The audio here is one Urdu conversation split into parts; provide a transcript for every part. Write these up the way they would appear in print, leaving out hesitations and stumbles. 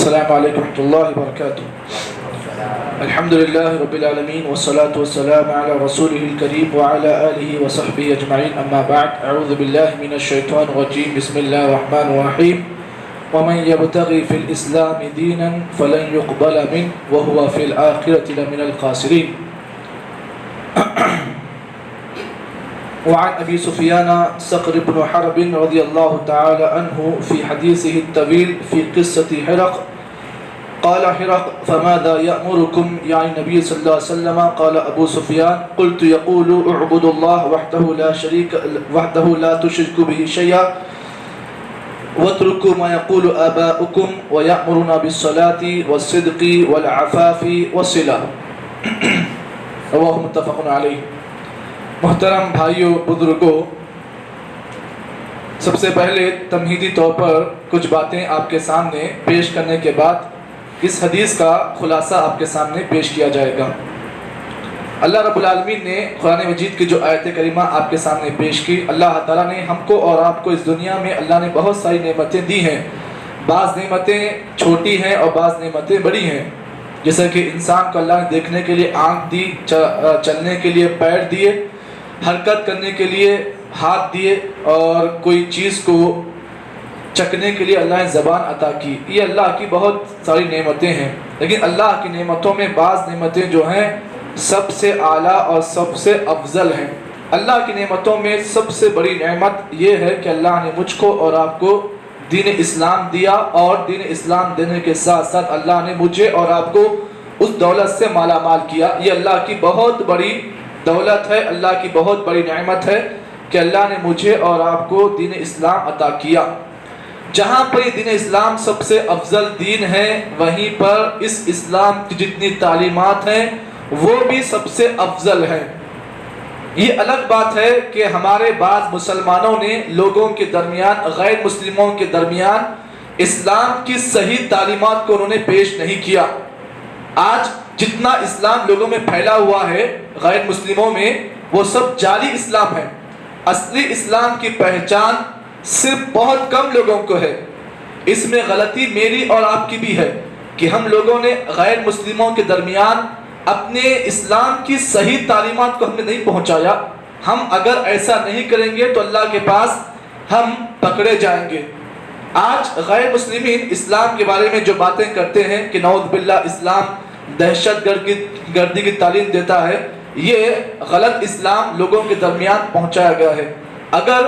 السلام علیکم ورحمۃ اللہ وبرکاتہ. الحمد للہ رب العالمین والصلاة والسلام علی رسولہ الکریم وعلی آلہ وصحبہ اجمعین. اما بعد، اعوذ باللہ من الشیطان الرجیم. بسم اللہ الرحمن الرحیم. ومن يبتغي في الإسلام دينا فلن يقبل منه وهو في الآخرة لمن الخاسرين. وعن أبي سفيان صخر بن حرب رضي الله تعالى عنه في حديثه الطويل في قصة حرق قال حرق فماذا يأمركم يعني النبي صلى الله عليه وسلم؟ قال أبو سفيان قلت يقول اعبدوا الله وحده لا تشركوا به شيئا واتركوا ما يقول آباؤكم ويأمرنا بالصلاة والصدق والعفاف والصلة. رواه متفق علیہ. محترم بھائیوں بزرگوں، سب سے پہلے تمہیدی طور پر کچھ باتیں آپ کے سامنے پیش کرنے کے بعد اس حدیث کا خلاصہ آپ کے سامنے پیش کیا جائے گا. اللہ رب العالمین نے قرآن مجید کی جو آیت کریمہ آپ کے سامنے پیش کی، اللہ تعالیٰ نے ہم کو اور آپ کو اس دنیا میں اللہ نے بہت ساری نعمتیں دی ہیں. بعض نعمتیں چھوٹی ہیں اور بعض نعمتیں بڑی ہیں. جیسا کہ انسان کو اللہ نے دیکھنے کے لیے آنکھ دی، چلنے کے لیے پیر دیے، حرکت کرنے کے لیے ہاتھ دیے، اور کوئی چیز کو چکنے کے لیے اللہ نے زبان عطا کی. یہ اللہ کی بہت ساری نعمتیں ہیں. لیکن اللہ کی نعمتوں میں بعض نعمتیں جو ہیں سب سے اعلیٰ اور سب سے افضل ہیں. اللہ کی نعمتوں میں سب سے بڑی نعمت یہ ہے کہ اللہ نے مجھ کو اور آپ کو دین اسلام دیا، اور دین اسلام دینے کے ساتھ ساتھ اللہ نے مجھے اور آپ کو اس دولت سے مالا مال کیا. یہ اللہ کی بہت بڑی دولت ہے، اللہ کی بہت بڑی نعمت ہے کہ اللہ نے مجھے اور آپ کو دین اسلام عطا کیا. جہاں پر یہ دین اسلام سب سے افضل دین ہے، وہیں پر اس اسلام کی جتنی تعلیمات ہیں وہ بھی سب سے افضل ہیں. یہ الگ بات ہے کہ ہمارے بعض مسلمانوں نے لوگوں کے درمیان، غیر مسلموں کے درمیان اسلام کی صحیح تعلیمات کو انہوں نے پیش نہیں کیا. آج جتنا اسلام لوگوں میں پھیلا ہوا ہے غیر مسلموں میں، وہ سب جعلی اسلام ہے. اصلی اسلام کی پہچان صرف بہت کم لوگوں کو ہے. اس میں غلطی میری اور آپ کی بھی ہے کہ ہم لوگوں نے غیر مسلموں کے درمیان اپنے اسلام کی صحیح تعلیمات کو ہم نے نہیں پہنچایا. ہم اگر ایسا نہیں کریں گے تو اللہ کے پاس ہم پکڑے جائیں گے. آج غیر مسلمین اسلام کے بارے میں جو باتیں کرتے ہیں کہ نعوذ باللہ اسلام دہشت گردی کی تعلیم دیتا ہے، یہ غلط اسلام لوگوں کے درمیان پہنچایا گیا ہے. اگر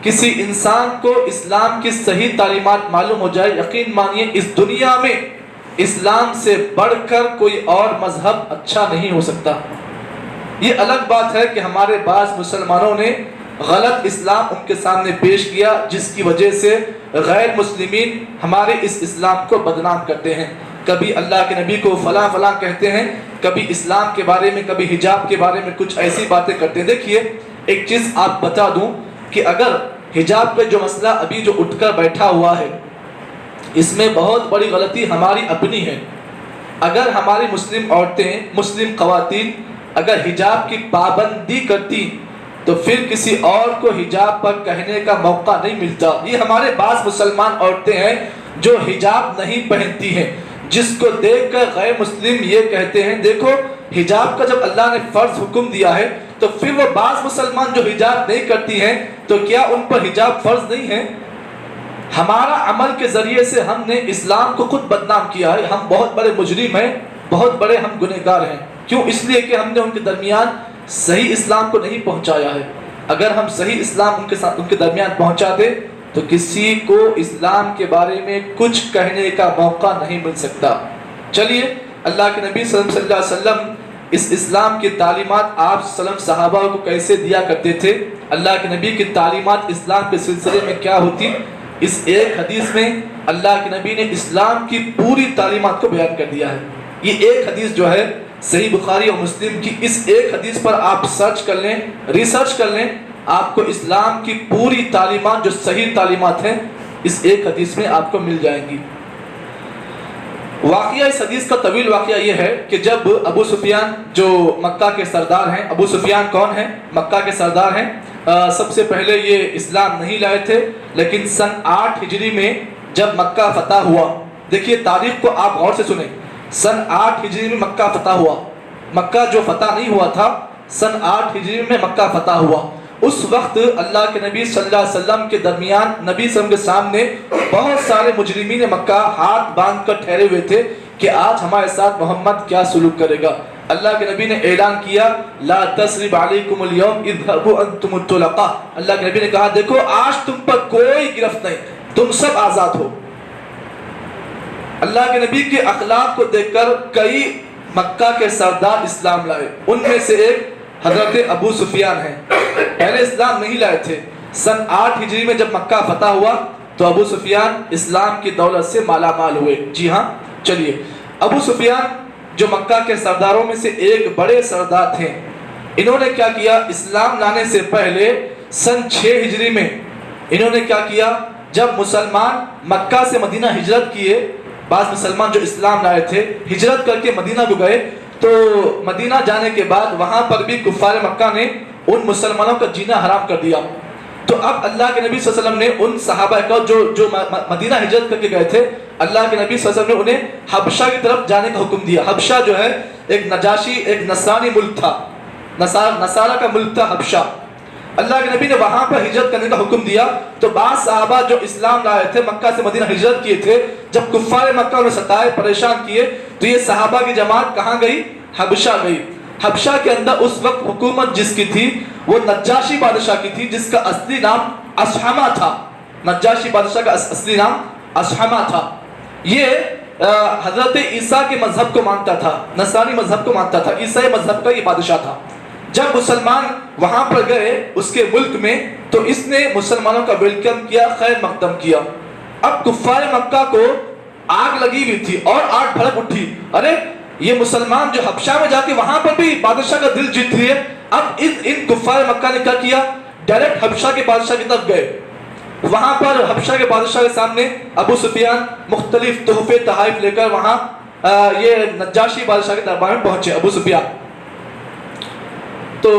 کسی انسان کو اسلام کی صحیح تعلیمات معلوم ہو جائے، یقین مانیے اس دنیا میں اسلام سے بڑھ کر کوئی اور مذہب اچھا نہیں ہو سکتا. یہ الگ بات ہے کہ ہمارے بعض مسلمانوں نے غلط اسلام ان کے سامنے پیش کیا، جس کی وجہ سے غیر مسلمین ہمارے اس اسلام کو بدنام کرتے ہیں. کبھی اللہ کے نبی کو فلاں فلاں کہتے ہیں، کبھی اسلام کے بارے میں، کبھی حجاب کے بارے میں کچھ ایسی باتیں کرتے ہیں. دیکھیے ایک چیز آپ بتا دوں کہ اگر حجاب پہ جو مسئلہ ابھی جو اٹھ کر بیٹھا ہوا ہے، اس میں بہت بڑی غلطی ہماری اپنی ہے. اگر ہماری مسلم عورتیں، مسلم خواتین اگر حجاب کی پابندی کرتی تو پھر کسی اور کو حجاب پر کہنے کا موقع نہیں ملتا. یہ ہمارے بعض مسلمان عورتیں ہیں جو حجاب نہیں پہنتی ہیں، جس کو دیکھ کر غیر مسلم یہ کہتے ہیں دیکھو حجاب کا جب اللہ نے فرض حکم دیا ہے تو پھر وہ بعض مسلمان جو حجاب نہیں کرتی ہیں تو کیا ان پر حجاب فرض نہیں ہے؟ ہمارا عمل کے ذریعے سے ہم نے اسلام کو خود بدنام کیا ہے. ہم بہت بڑے مجرم ہیں، بہت بڑے ہم گنہگار ہیں. کیوں؟ اس لیے کہ ہم نے ان کے درمیان صحیح اسلام کو نہیں پہنچایا ہے. اگر ہم صحیح اسلام ان کے درمیان پہنچاتے تو کسی کو اسلام کے بارے میں کچھ کہنے کا موقع نہیں مل سکتا. چلیے اللہ کے نبی صلی اللہ علیہ وسلم اس اسلام کی تعلیمات آپ وسلم صحابہ کو کیسے دیا کرتے تھے؟ اللہ کے نبی کی تعلیمات اسلام کے سلسلے میں کیا ہوتی؟ اس ایک حدیث میں اللہ کے نبی نے اسلام کی پوری تعلیمات کو بیان کر دیا ہے. یہ ایک حدیث جو ہے صحیح بخاری اور مسلم کی، اس ایک حدیث پر آپ سرچ کر لیں، ریسرچ کر لیں، آپ کو اسلام کی پوری تعلیمات جو صحیح تعلیمات ہیں اس ایک حدیث میں آپ کو مل جائیں گی. واقعہ اس حدیث کا طویل واقعہ یہ ہے کہ جب ابو سفیان جو مکہ کے سردار ہیں، ابو سفیان کون ہیں؟ مکہ کے سردار ہیں. سب سے پہلے یہ اسلام نہیں لائے تھے، لیکن سن 8 ہجری میں جب مکہ فتح ہوا، دیکھیے تاریخ کو آپ غور سے سنیں. سن 8 ہجری میں مکہ فتح ہوا. مکہ جو فتح نہیں ہوا تھا، سن 8 ہجری میں مکہ فتح ہوا. اس وقت اللہ کے نبی صلی اللہ علیہ وسلم کے درمیان، نبی صلی اللہ علیہ وسلم کے سامنے بہت سارے مجرمین مکہ ہاتھ باندھ کر ٹھہرے ہوئے تھے کہ آج ہمارے ساتھ محمد کیا سلوک کرے گا. اللہ کے نبی نے اعلان کیا لا تثریب علیکم اليوم اذهبوا انتم الطلقاء. اللہ کے نبی نے کہا دیکھو آج تم پر کوئی گرفت نہیں، تم سب آزاد ہو. اللہ کے نبی کے اخلاق کو دیکھ کر کئی مکہ کے سردار اسلام لائے. ان میں سے ایک حضرت ابو سفیان ہیں. پہلے اسلام نہیں لائے تھے. سن 8 ہجری میں جب مکہ فتح ہوا تو ابو سفیان اسلام کی دولت سے مالا مال ہوئے. جی ہاں، چلیے ابو سفیان جو مکہ کے سرداروں میں سے ایک بڑے سردار تھے، انہوں نے کیا کیا؟ اسلام لانے سے پہلے سن 6 ہجری میں انہوں نے کیا کیا؟ جب مسلمان مکہ سے مدینہ ہجرت کیے، بعض مسلمان جو اسلام لائے تھے ہجرت کر کے مدینہ کو گئے، تو مدینہ جانے کے بعد وہاں پر بھی کفار مکہ نے ان مسلمانوں کا جینا حرام کر دیا. تو اب اللہ کے نبی صلی اللہ علیہ وسلم نے ان صحابہ کو جو مدینہ ہجرت کر کے گئے تھے، اللہ کے نبی صلی اللہ علیہ وسلم نے انہیں حبشہ کی طرف جانے کا حکم دیا. حبشہ جو ہے ایک نجاشی، ایک نصرانی ملک تھا، نصارہ کا ملک تھا حبشہ. اللہ کے نبی نے وہاں پر ہجرت کرنے کا حکم دیا. تو بعض صحابہ جو اسلام لائے تھے، مکہ سے مدینہ ہجرت کیے تھے، جب کفار مکہ انہیں ستائے، پریشان کیے، تو یہ صحابہ کی جماعت کہاں گئی؟ حبشہ گئی. حبشہ کے اندر اس وقت حکومت جس کی تھی وہ نجاشی بادشاہ کی تھی، جس کا اصلی نام اصحمہ تھا. نجاشی بادشاہ کا اصلی نام اصحمہ تھا. یہ حضرت عیسیٰ کے مذہب کو مانتا تھا، نصرانی مذہب کو مانتا تھا، عیسائی مذہب کا یہ بادشاہ تھا. جب مسلمان وہاں پر گئے اس کے ملک میں، تو اس نے مسلمانوں کا ویلکم کیا، خیر مقدم کیا. اب کفار مکہ کو آگ لگی ہوئی تھی اور آگ بھڑک اٹھی، ارے یہ مسلمان جو حبشہ میں جا کے وہاں پر بھی بادشاہ کا دل جیت لیے. اب ان کفار مکہ نے کیا کیا؟ ڈائریکٹ حبشہ کے بادشاہ کی طرف گئے. وہاں پر حبشہ کے بادشاہ کے سامنے ابو سفیان مختلف تحفے تحائف لے کر وہاں یہ نجاشی بادشاہ کے دربار میں پہنچے. ابو سفیان تو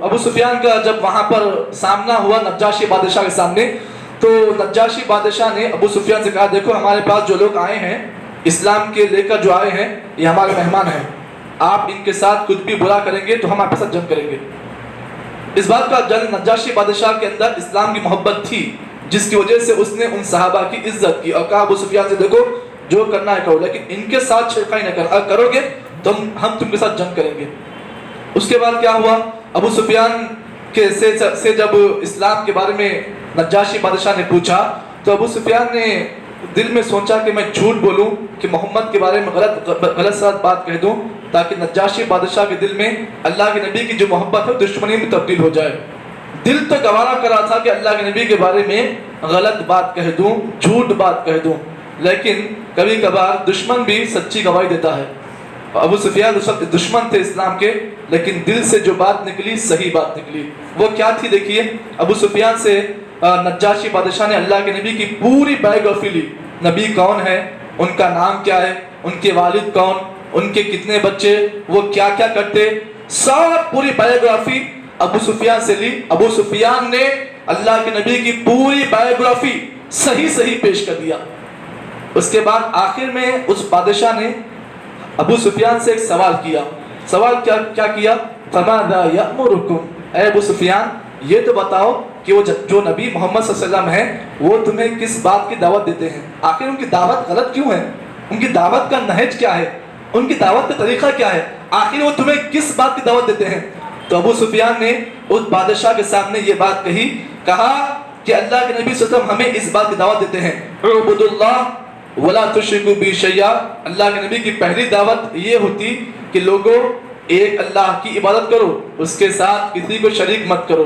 ابو سفیان کا جب وہاں پر سامنا ہوا نجاشی بادشاہ کے سامنے، تو نجاشی بادشاہ نے ابو سفیان سے کہا دیکھو ہمارے پاس جو لوگ آئے ہیں اسلام کے لے کر جو آئے ہیں یہ ہمارے مہمان ہیں، آپ ان کے ساتھ کچھ بھی برا کریں گے تو ہم آپ کے ساتھ جنگ کریں گے. اس بات کا جنگ نجاشی بادشاہ کے اندر اسلام کی محبت تھی، جس کی وجہ سے اس نے ان صحابہ کی عزت کی اور کہا ابو سفیان سے دیکھو جو کرنا ہے کرو، لیکن ان کے ساتھ چھڑکائی نہ کرو گے تو ہم تم کے ساتھ جنگ کریں گے. اس کے بعد کیا ہوا؟ ابو سفیان سے جب اسلام کے بارے میں نجاشی بادشاہ نے پوچھا تو ابو سفیان نے دل میں سوچا کہ میں جھوٹ بولوں کہ محمد کے بارے میں غلط سلط بات کہہ دوں، تاکہ نجاشی بادشاہ کے دل میں اللہ کے نبی کی جو محبت ہے دشمنی میں تبدیل ہو جائے. دل تو گوارا کر رہا تھا کہ اللہ کے نبی کے بارے میں غلط بات کہہ دوں، جھوٹ بات کہہ دوں، لیکن کبھی کبھار دشمن بھی سچی گواہی دیتا ہے. ابو سفیان اس وقت دشمن تھے اسلام کے، لیکن دل سے جو بات نکلی صحیح بات نکلی. وہ کیا تھی؟ دیکھیے ابو سفیان سے نجاشی بادشاہ نے اللہ کے نبی کی پوری بایوگرافی لی. نبی کون ہے، ان کا نام کیا ہے، ان کے والد کون، ان کے کتنے بچے، وہ کیا کیا کرتے، سب پوری بایوگرافی ابو سفیان سے لی. ابو سفیان نے اللہ کے نبی کی پوری بایوگرافی صحیح پیش کر دیا. اس کے بعد آخر میں اس بادشاہ نے ابو سفیان سے ایک سوال کیا. سوال کیا کیا؟ فَمَاذَا يَأْمُرُكُمْ، اے ابو سفیان یہ تو بتاؤ کہ وہ جو نبی محمد صلی اللہ علیہ وسلم ہیں وہ تمہیں کس بات کی دعوت دیتے ہیں؟ آخر ان کی دعوت غلط کیوں ہے؟ ان کی دعوت کا نہج کیا ہے؟ ان کی دعوت کا طریقہ کیا ہے؟ آخر وہ تمہیں کس بات کی دعوت دیتے ہیں؟ تو ابو سفیان نے اس بادشاہ کے سامنے یہ بات کہا کہ اللہ کے نبی صلی اللہ علیہ وسلم ہمیں اس بات کی دعوت دیتے ہیں اعبدوا اللہ ولا تشرکوا به شیئا. اللہ کے نبی کی پہلی دعوت یہ ہوتی کہ لوگوں ایک اللہ کی عبادت کرو، اس کے ساتھ کسی کو شریک مت کرو.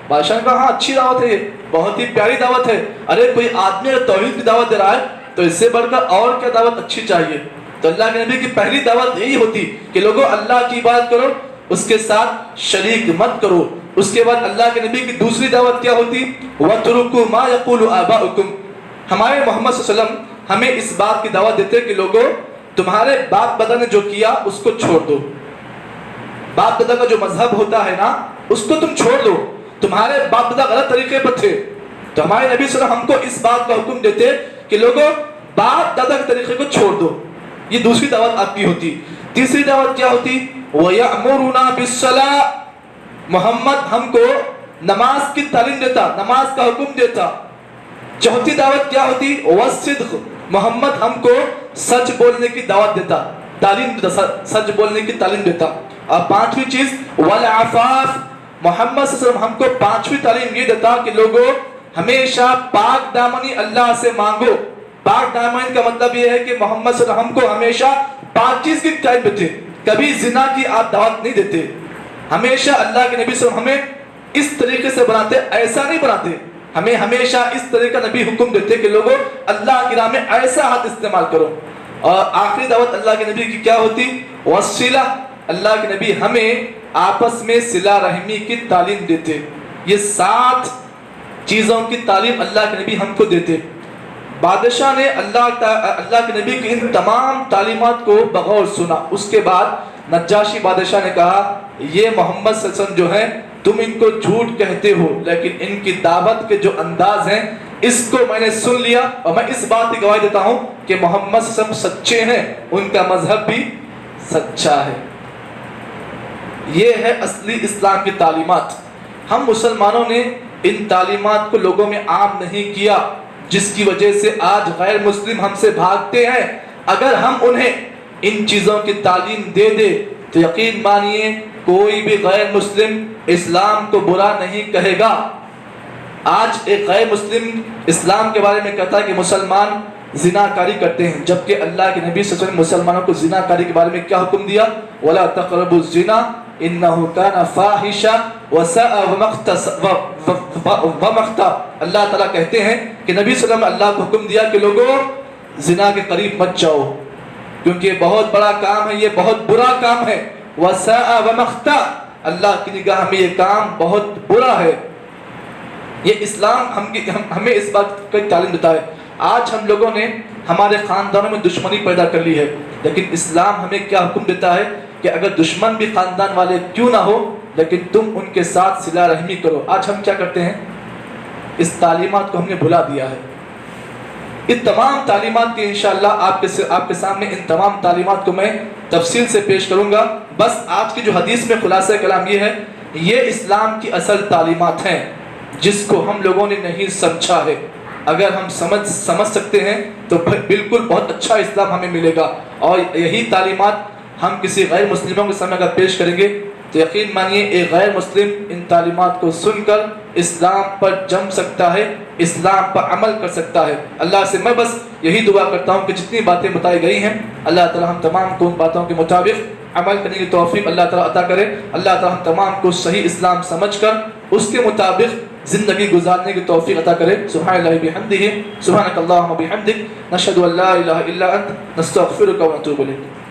بادشاہ نے کہا ہاں اچھی دعوت ہے، یہ بہت ہی پیاری دعوت ہے. ارے کوئی آدمی اگر توحید کی دعوت دے رہا ہے تو اس سے بڑھ کر اور کیا دعوت اچھی چاہیے. تو اللہ کے نبی کی پہلی دعوت یہی ہوتی کہ لوگوں اللہ کی عبادت کرو، اس کے ساتھ شریک مت کرو. اس کے بعد اللہ کے نبی کی دوسری دعوت کیا ہوتی؟ وَاتْرُكُوا مَا يَقُولُ آبَاؤُكُمْ. ہمارے محمد صلی اللہ علیہ وسلم ہمیں اس بات کی دعوت دیتے کہ لوگوں تمہارے باپ دادا نے جو کیا اس کو چھوڑ دو. باپ دادا کا جو مذہب ہوتا ہے نا اس کو تم چھوڑ دو. تمہارے باپ دادا غلط طریقے پر تھے. تو ہمارے نبی صلی اللہ علیہ وسلم ہم کو اس بات کا حکم دیتے کہ لوگوں باپ دادا کے طریقے کو چھوڑ دو. یہ دوسری دعوت آپ کی ہوتی. تیسری دعوت کیا ہوتی؟ وَيَأْمُرُنَا بِالصَّلَاةِ محمد ہم کو نماز کی تعلیم دیتا, نماز کا حکم دیتا. چوتھی دعوت کیا ہوتی؟ وَالصِّدْقِ محمد ہم کو سچ بولنے کی دعوت دیتا, تعلیم دیتا, سچ بولنے کی تعلیم دیتا. اور پانچویں چیز وَالْعَفَافِ محمد صلی اللہ علیہ وسلم ہم کو پانچویں تعلیم یہ دیتا کہ لوگوں ہمیشہ پاک دامنی اللہ سے مانگو. پاک دامنی کا مطلب یہ ہے کہ محمد صلی اللہ علیہ وسلم ہم کو ہمیشہ پاک چیز کی تعلیم دیتے, کبھی زنا کی آپ دعوت نہیں دیتے. ہمیشہ اللہ کے نبی صلی اللہ علیہ وسلم ہمیں اس طریقے سے بناتے, ایسا نہیں بناتے. ہمیں ہمیشہ اس طریقے کا نبی حکم دیتے کہ لوگوں اللہ کی راہ میں ایسا ہاتھ استعمال کرو. اور آخری دعوت اللہ کے نبی کی کیا ہوتی؟ وَالصِّلَةِ اللہ کے نبی ہمیں آپس میں صلہ رحمی کی تعلیم دیتے. یہ 7 چیزوں کی تعلیم اللہ کے نبی ہم کو دیتے. بادشاہ نے اللہ کے نبی کی ان تمام تعلیمات کو بغور سنا. اس کے بعد نجاشی بادشاہ نے کہا یہ محمد صلی اللہ علیہ وسلم جو ہیں تم ان کو جھوٹ کہتے ہو, لیکن ان کی دعوت کے جو انداز ہیں اس کو میں نے سن لیا, اور میں اس بات کی گواہی دیتا ہوں کہ محمد صلی اللہ علیہ وسلم سچے ہیں, ان کا مذہب بھی سچا ہے. یہ ہے اصلی اسلام کی تعلیمات. ہم مسلمانوں نے ان تعلیمات کو لوگوں میں عام نہیں کیا, جس کی وجہ سے آج غیر مسلم ہم سے بھاگتے ہیں. اگر ہم انہیں ان چیزوں کی تعلیم دے دے تو یقین مانیے کوئی بھی غیر مسلم اسلام کو برا نہیں کہے گا. آج ایک غیر مسلم اسلام کے بارے میں کہتا ہے کہ مسلمان زنا کاری کرتے ہیں, جبکہ اللہ کے نبی صلی اللہ علیہ وسلم نے مسلمانوں کو زنا کاری کے بارے میں کیا حکم دیا؟ وَلَا تَقْرَبُوا الزِّنَا إِنَّهُ كَانَ فَاحِشًا وَسَاءَ وَمَقْتًا. اللہ تعالیٰ کہتے ہیں کہ نبی صلی اللہ علیہ وسلم نے اللہ کو حکم دیا کہ لوگوں زنا کے قریب مت جاؤ, کیونکہ یہ بہت بڑا کام ہے, یہ بہت برا کام ہے. وَسَاءَ وَمَقْتًا اللہ کی نگاہ میں یہ کام بہت برا ہے. یہ اسلام ہمیں اس بات کی تعلیم دیتا ہے. آج ہم لوگوں نے ہمارے خاندانوں میں دشمنی پیدا کر لی ہے, لیکن اسلام ہمیں کیا حکم دیتا ہے کہ اگر دشمن بھی خاندان والے کیوں نہ ہو لیکن تم ان کے ساتھ صلہ رحمی کرو. آج ہم کیا کرتے ہیں؟ اس تعلیمات کو ہم نے بھلا دیا ہے. ان تمام تعلیمات کی انشاءاللہ آپ کے سامنے ان تمام تعلیمات کو میں تفصیل سے پیش کروں گا. بس آج کی جو حدیث میں خلاصہ کلام یہ ہے, یہ اسلام کی اصل تعلیمات ہیں جس کو ہم لوگوں نے نہیں سمجھا ہے. اگر ہم سمجھ سکتے ہیں تو بالکل بہت اچھا اسلام ہمیں ملے گا. اور یہی تعلیمات ہم کسی غیر مسلموں کے سامنے اگر پیش کریں گے تو یقین مانیے ایک غیر مسلم ان تعلیمات کو سن کر اسلام پر جم سکتا ہے, اسلام پر عمل کر سکتا ہے. اللہ سے میں بس یہی دعا کرتا ہوں کہ جتنی باتیں بتائی گئی ہیں اللہ تعالی ہم تمام کو ان باتوں کے مطابق عمل کرنے کی توفیق اللہ تعالی عطا کرے. اللہ تعالی ہم تمام کو صحیح اسلام سمجھ کر اس کے مطابق زندگی گزارنے کی توفیق عطا کرے. سبحان اللہ بحمدہ, سبحانک اللہم بحمدک, نشہد ان لا الہ الا انت, نستغفرک و نتوب الیک.